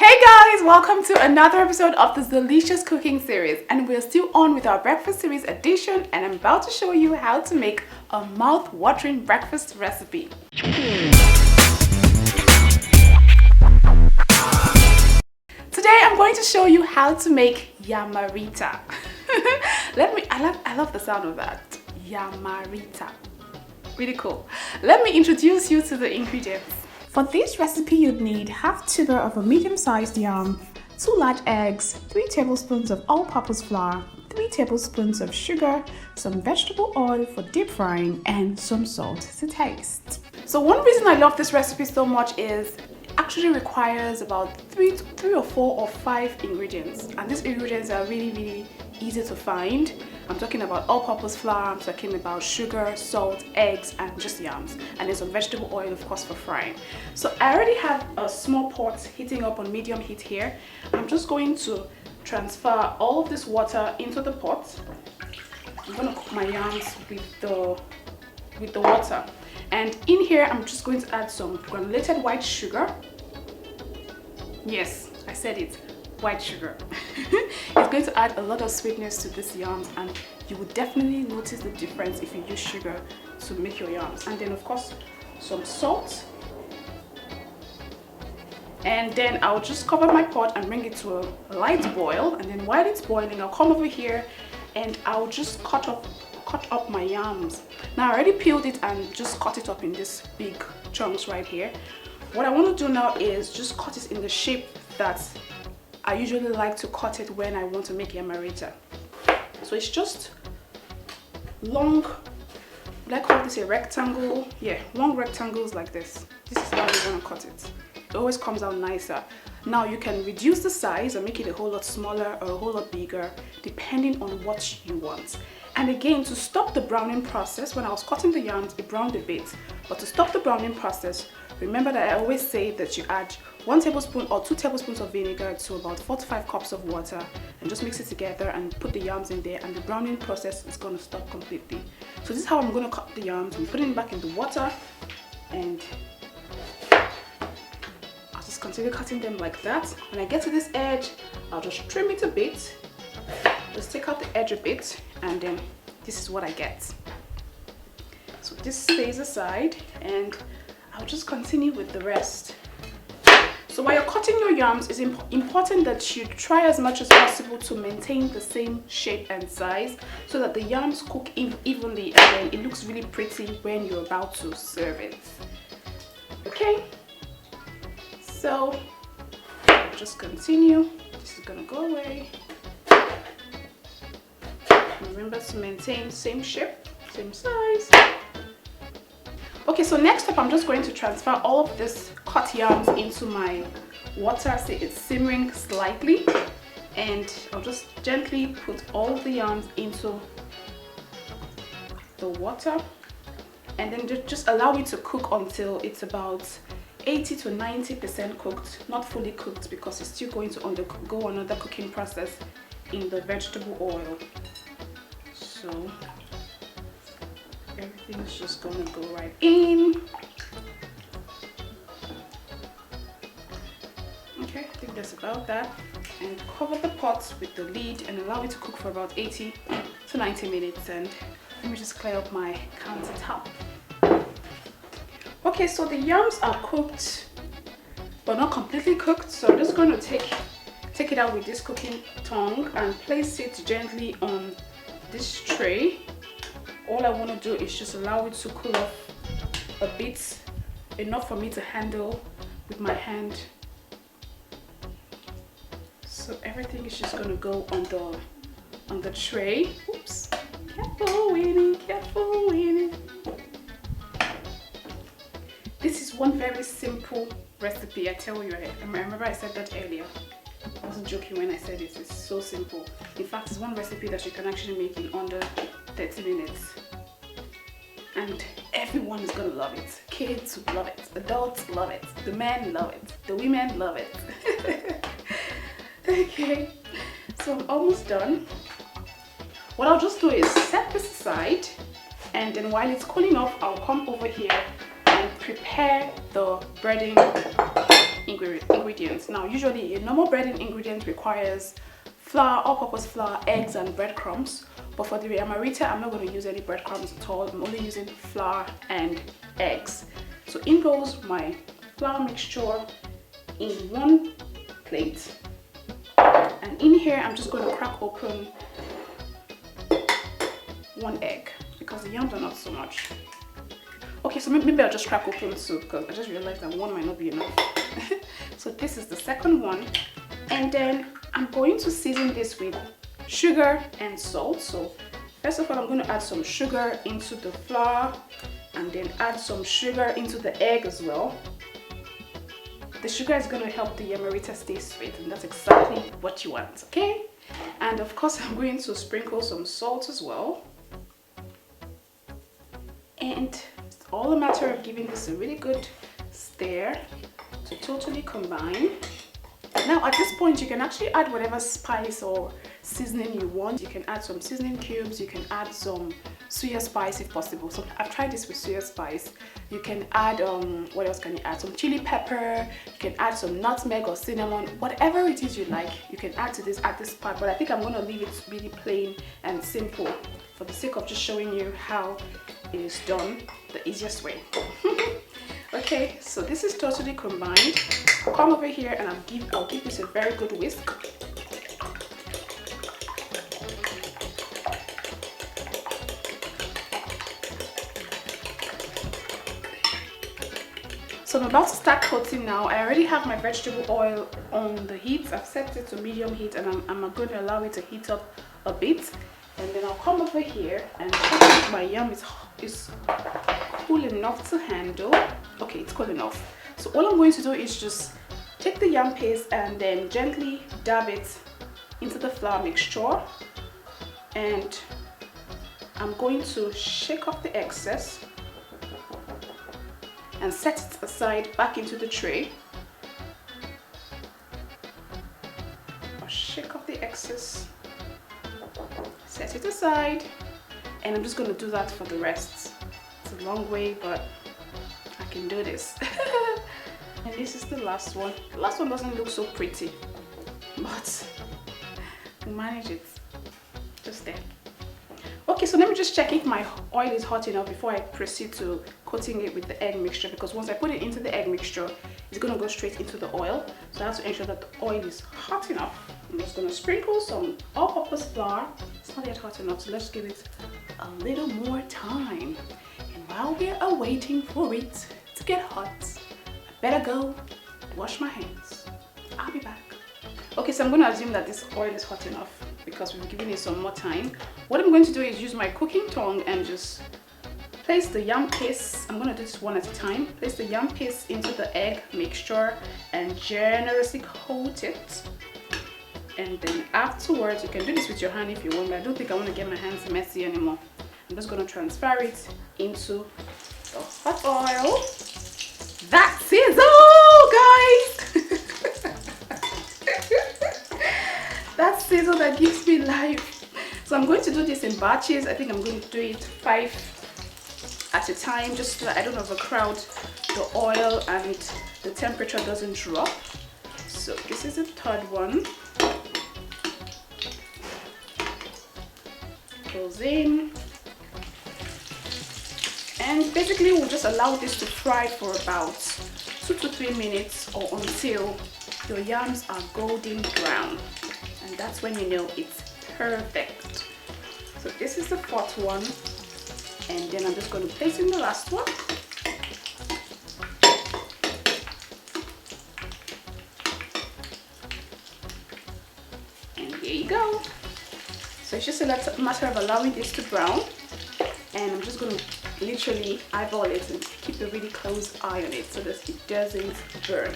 Hey guys, welcome to another episode of the Zeelicious cooking series, and we're still on with our breakfast series edition, and I'm about to show you how to make a mouth-watering breakfast recipe. Today I'm going to show you how to make Yamarita. I love the sound of that. Yamarita. Really cool. Let me introduce you to the ingredients. For this recipe, you'd need half tuber of a medium-sized yam, 2 large eggs, 3 tablespoons of all-purpose flour, 3 tablespoons of sugar, some vegetable oil for deep frying, and some salt to taste. So one reason I love this recipe so much is it actually requires about 3 or 4 or 5 ingredients, and these ingredients are really easy to find. I'm talking about all-purpose flour, I'm talking about sugar, salt, eggs, and just yams, and then some vegetable oil, of course, for frying. So I already have a small pot heating up on medium heat here. I'm just going to transfer all of this water into the pot. I'm going to cook my yams with the water, and in here I'm just going to add some granulated white sugar. Yes, I said it, white sugar. It's going to add a lot of sweetness to these yams, and you will definitely notice the difference if you use sugar to make your yams. And then of course some salt, and then I'll just cover my pot and bring it to a light boil. And then while it's boiling, I'll come over here and I'll just cut up my yams. Now I already peeled it and just cut it up in these big chunks right here. What I want to do now is just cut it in the shape that I usually like to cut it when I want to make Yamarita. So it's just long, I call this a rectangle. Yeah, long rectangles like this. This is how we're going to cut it. It always comes out nicer. Now you can reduce the size and make it a whole lot smaller or a whole lot bigger depending on what you want. And again, to stop the browning process, when I was cutting the yams, it browned a bit. But to stop the browning process, remember that I always say that you add 1 tablespoon or 2 tablespoons of vinegar to about 4 to 5 cups of water, and just mix it together and put the yams in there, and the browning process is going to stop completely. So this is how I'm going to cut the yams. I'm putting it back in the water, and I'll just continue cutting them like that. When I get to this edge, I'll just trim it a bit, just take out the edge a bit, and then this is what I get. So this stays aside, and I'll just continue with the rest. So while you're cutting your yams, it's important that you try as much as possible to maintain the same shape and size so that the yams cook evenly, and then it looks really pretty when you're about to serve it. Okay, so I'll just continue. This is gonna go away. Remember to maintain same shape, same size. Okay, so next up, I'm just going to transfer all of this cut yams into my water. See, it's simmering slightly, and I'll just gently put all of the yams into the water, and then just allow it to cook until it's about 80 to 90% cooked, not fully cooked, because it's still going to undergo another cooking process in the vegetable oil. So everything's just gonna go right in. Okay, I think that's about that. And cover the pot with the lid and allow it to cook for about 80 to 90 minutes. And let me just clear up my countertop. Okay, so the yams are cooked, but not completely cooked. So I'm just going to take it out with this cooking tongue and place it gently on this tray. All I want to do is just allow it to cool off a bit, enough for me to handle with my hand. So everything is just going to go on the tray. Oops, careful Winnie, careful Winnie. This is one very simple recipe, I tell you. I remember I said that earlier. I wasn't joking when I said it. It's so simple. In fact, it's one recipe that you can actually make in under 30 minutes, and everyone is gonna love it. Kids love it, adults love it, the men love it, the women love it. Okay, so I'm almost done. What I'll just do is set this aside, and then while it's cooling off, I'll come over here and prepare the breading ingredients. Now, usually a normal breading ingredient requires flour, all-purpose flour, eggs, and breadcrumbs. But for the Yamarita, I'm not going to use any breadcrumbs at all. I'm only using flour and eggs. So in goes my flour mixture in one plate. And in here, I'm just going to crack open one egg because the yams are not so much. Okay, so maybe I'll just crack open two because I just realized that one might not be enough. So this is the second one. And then I'm going to season this with sugar and salt. So first of all, I'm going to add some sugar into the flour and then add some sugar into the egg as well. The sugar is going to help the Yamarita stay sweet, and that's exactly what you want, okay? And of course, I'm going to sprinkle some salt as well. And it's all a matter of giving this a really good stir to totally combine. Now at this point, you can actually add whatever spice or seasoning you want. You can add some seasoning cubes, you can add some soya spice if possible. So I've tried this with soya spice. You can add, what else can you add? Some chili pepper, you can add some nutmeg or cinnamon, whatever it is you like, you can add to this at this part. But I think I'm going to leave it really plain and simple for the sake of just showing you how it is done the easiest way. Okay, so this is totally combined. I'll come over here and I'll give this a very good whisk. So I'm about to start coating now. I already have my vegetable oil on the heat. I've set it to medium heat and I'm going to allow it to heat up a bit. And then I'll come over here and check if my yam is cool enough to handle. Okay, it's cool enough. So all I'm going to do is just take the yam paste and then gently dab it into the flour mixture. And I'm going to shake off the excess and set it aside back into the tray. I'll shake off the excess, set it aside, and I'm just going to do that for the rest. It's a long way, but I can do this. And this is the last one. The last one doesn't look so pretty, but we manage it. Just there. Okay, so let me just check if my oil is hot enough before I proceed to coating it with the egg mixture, because once I put it into the egg mixture, it's going to go straight into the oil. So I have to ensure that the oil is hot enough. I'm just going to sprinkle some all-purpose flour. It's not yet hot enough, so let's give it a little more time. And while we're waiting for it to get hot, I better go wash my hands. I'll be back. Okay, so I'm going to assume that this oil is hot enough because we've given it some more time. What I'm going to do is use my cooking tongue and just place the yam paste. I'm going to do this one at a time. Place the yam paste into the egg mixture and generously coat it. And then afterwards, you can do this with your hand if you want, but I don't think I want to get my hands messy anymore. I'm just going to transfer it into the hot oil. That's it, guys! That sizzle that gives me life. So I'm going to do this in batches. I think I'm going to do it 5 at a time, just so that I don't overcrowd the oil and the temperature doesn't drop. So this is the third one. Goes in. And basically we'll just allow this to fry for about 2 to 3 minutes or until your yams are golden brown. And that's when you know it's perfect. So this is the fourth one, and then I'm just going to place in the last one. And here you go. So it's just a matter of allowing this to brown, and I'm just going to literally eyeball it and keep a really close eye on it so that it doesn't burn.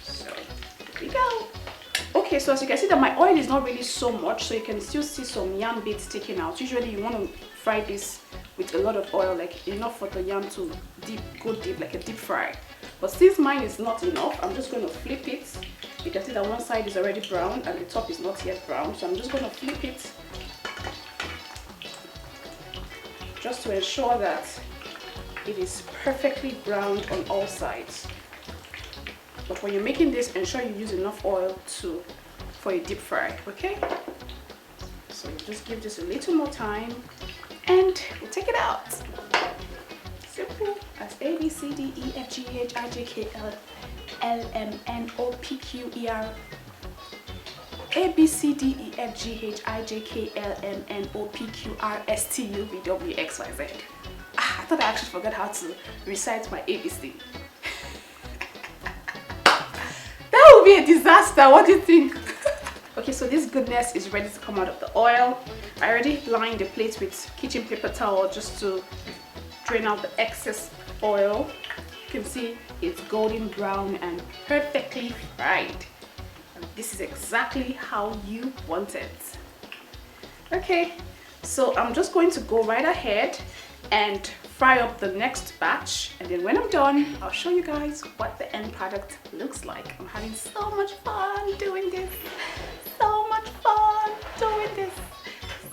So here we go. Okay, so as you can see that my oil is not really so much, so you can still see some yam bits sticking out. Usually you want to fry this with a lot of oil, like enough for the yam to go deep, like a deep fry. But since mine is not enough, I'm just going to flip it. You can see that one side is already brown and the top is not yet brown, so I'm just going to flip it just to ensure that it is perfectly browned on all sides. But when you're making this, ensure you use enough oil for a deep fry, okay? So you just give this a little more time and we'll take it out. Simple as A, B, C, D, E, F, G, H, I, J, K, L, L, M, N, O, P, Q, E, R. A, B, C, D, E, F, G, H, I, J, K, L, M, N, O, P, Q, R, S, T, U, V, W, X, Y, Z. I thought I actually forgot how to recite my ABC. That would be a disaster. What do you think? Okay, so this goodness is ready to come out of the oil. I already lined the plate with kitchen paper towel just to drain out the excess oil. You can see it's golden brown and perfectly fried. And this is exactly how you want it. Okay, so I'm just going to go right ahead and fry up the next batch, and then when I'm done, I'll show you guys what the end product looks like. I'm having so much fun doing this. So much fun doing this.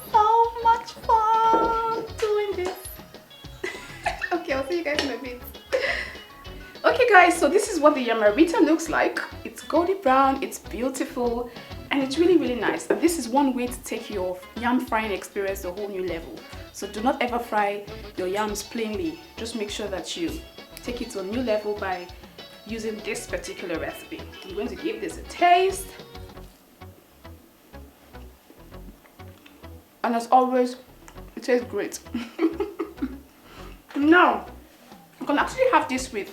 So much fun doing this. Okay, I'll see you guys in a bit. Okay guys, so this is what the Yamarita looks like. It's golden brown, it's beautiful, and it's really, really nice. And this is one way to take your yam frying experience to a whole new level. So do not ever fry your yams plainly. Just make sure that you take it to a new level by using this particular recipe. I'm going to give this a taste. And as always, it tastes great. Now, you can actually have this with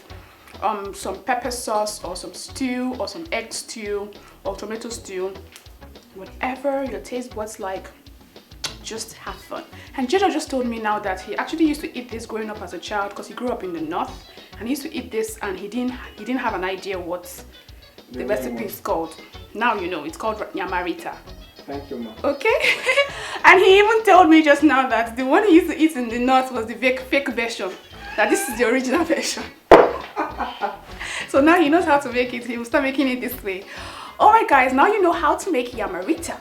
some pepper sauce or some stew or some egg stew or tomato stew. Whatever your taste buds like, just have fun. And Jojo just told me now that he actually used to eat this growing up as a child because he grew up in the north, and he used to eat this and he didn't have an idea what the recipe is called. Now you know, it's called Yamarita. Thank you, Mom. Okay. And he even told me just now that the one he used to eat in the north was the fake version, that this is the original version. So now he knows how to make it. He will start making it this way. Alright guys, now you know how to make Yamarita.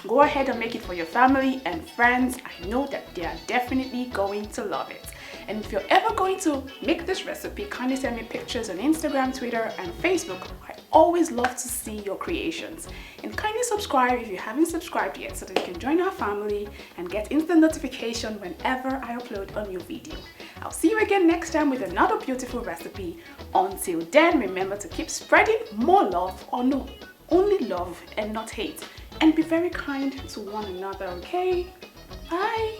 Go ahead and make it for your family and friends. I know that they are definitely going to love it. And if you're ever going to make this recipe, kindly send me pictures on Instagram, Twitter, and Facebook. I always love to see your creations. And kindly subscribe if you haven't subscribed yet so that you can join our family and get instant notification whenever I upload a new video. I'll see you again next time with another beautiful recipe. Until then, remember to keep spreading more love, or no, only love and not hate. And be very kind to one another, okay? Bye!